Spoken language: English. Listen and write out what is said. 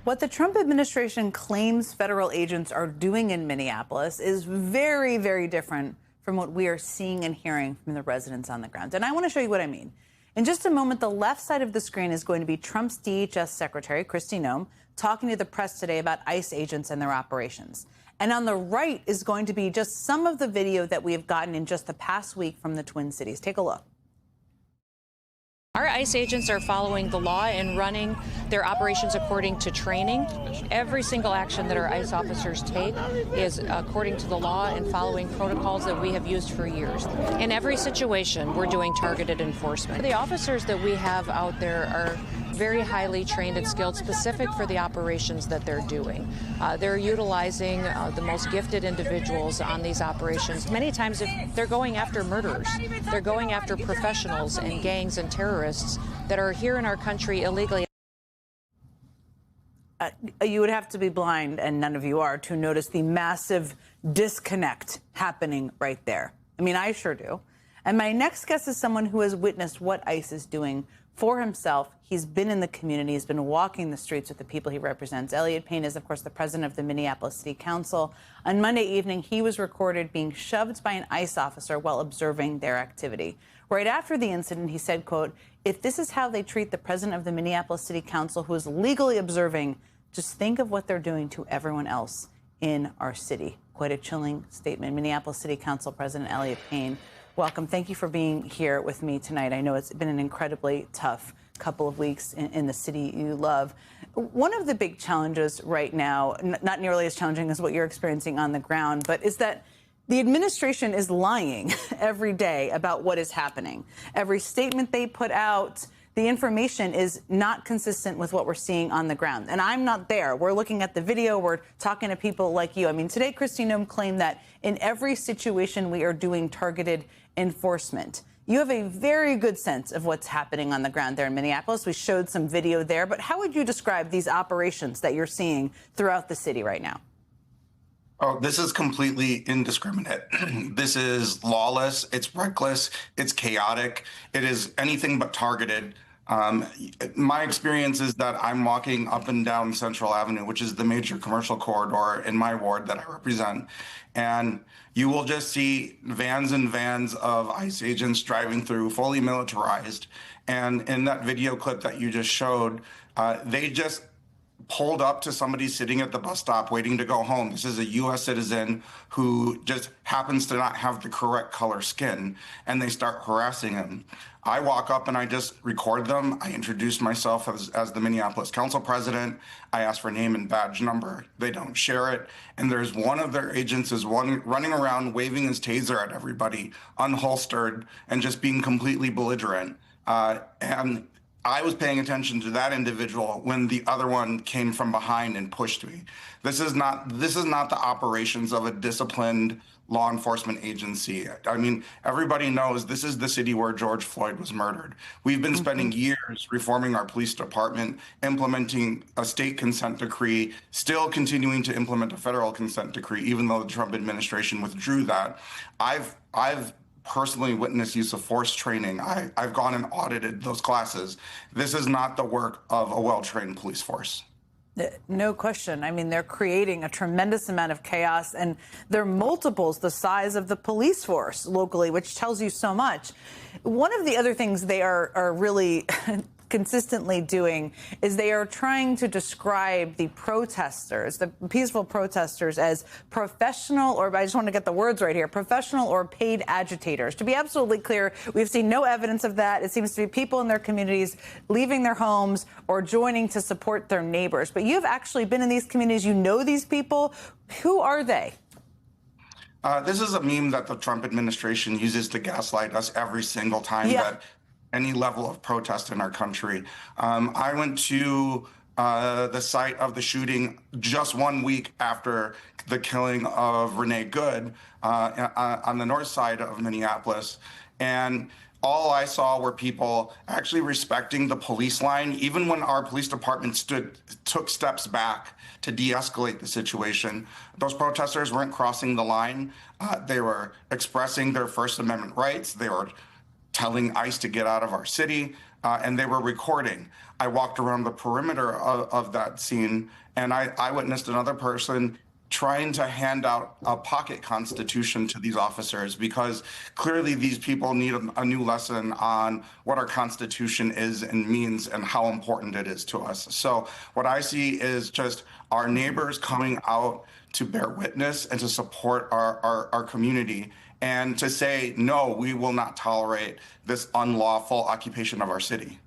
What the Trump administration claims federal agents are doing in Minneapolis is very, very different from what we are seeing and hearing from the residents on the ground. And I want to show you what I mean. In just a moment, the left side of the screen is going to be Trump's DHS Secretary, Kristi Noem, talking to the press today about ICE agents and their operations. And on the right is going to be just some of the video that we have gotten in just the past week from the Twin Cities. Take a look. Our ICE agents are following the law and running their operations according to training. Every single action that our ICE officers take is according to the law and following protocols that we have used for years. In every situation, we're doing targeted enforcement. The officers that we have out there are very highly trained and skilled, specific for the operations that they're doing. They're utilizing the most gifted individuals on these operations. Many times, if they're going after murderers, they're going after professionals and gangs and terrorists that are here in our country illegally. You would have to be blind, and none of you are, to notice the massive disconnect happening right there. I mean, I sure do. And my next guest is someone who has witnessed what ICE is doing for himself. He's been in the community. He's been walking the streets with the people he represents. Elliot Payne is, of course, the president of the Minneapolis City Council. On Monday evening, he was recorded being shoved by an ICE officer while observing their activity. Right after the incident, he said, quote, "If this is how they treat the president of the Minneapolis City Council, who is legally observing, just think of what they're doing to everyone else in our city." Quite a chilling statement. Minneapolis City Council President Elliot Payne, welcome. Thank you for being here with me tonight. I know it's been an incredibly tough couple of weeks in the city you love. One of the big challenges right now, not nearly as challenging as what you're experiencing on the ground, but is that the administration is lying every day about what is happening. Every statement they put out, the information is not consistent with what we're seeing on the ground. And I'm not there. We're looking at the video. We're talking to people like you. I mean, today, Kristi Noem claimed that in every situation we are doing targeted enforcement. You have a very good sense of what's happening on the ground there in Minneapolis. We showed some video there. But how would you describe these operations that you're seeing throughout the city right now? Oh, this is completely indiscriminate. This is lawless. It's reckless. It's chaotic. It is anything but targeted. My experience is that I'm walking up and down Central Avenue, which is the major commercial corridor in my ward that I represent. And you will just see vans and vans of ICE agents driving through, fully militarized. And in that video clip that you just showed, they just pulled up to somebody sitting at the bus stop waiting to go home. This is a U.S. citizen who just happens to not have the correct color skin, and they start harassing him. I walk up and I just record them. I introduce myself as the Minneapolis Council president. I ask for name and badge number. They don't share it. And there's one of their agents is running around waving his taser at everybody, unholstered, and just being completely belligerent. And I was paying attention to that individual when the other one came from behind and pushed me. This is not the operations of a disciplined law enforcement agency. I mean, everybody knows this is the city where George Floyd was murdered. We've been spending years reforming our police department, implementing a state consent decree, still continuing to implement a federal consent decree, even though the Trump administration withdrew that. I've personally witnessed use of force training. I've gone and audited those classes. This is not the work of a well-trained police force. No question. I mean, they're creating a tremendous amount of chaos, and they're multiples the size of the police force locally, which tells you so much. One of the other things they are really consistently doing is they are trying to describe the protesters, the peaceful protesters, as professional, or I just want to get the words right here, professional or paid agitators. To be absolutely clear, we've seen no evidence of that. It seems to be people in their communities leaving their homes or joining to support their neighbors. But you've actually been in these communities. You know these people. Who are they? This is a meme that the Trump administration uses to gaslight us every single time that any level of protest in our country. I went to the site of the shooting just 1 week after the killing of Renee Good on the north side of Minneapolis. And all I saw were people actually respecting the police line, even when our police department took steps back to de-escalate the situation. Those protesters weren't crossing the line. They were expressing their First Amendment rights. They were telling ICE to get out of our city. and they were recording. I walked around the perimeter of that scene, and I witnessed another person trying to hand out a pocket constitution to these officers, because clearly these people need a new lesson on what our constitution is and means and how important it is to us. So what I see is just our neighbors coming out to bear witness and to support our community, and to say, no, we will not tolerate this unlawful occupation of our city.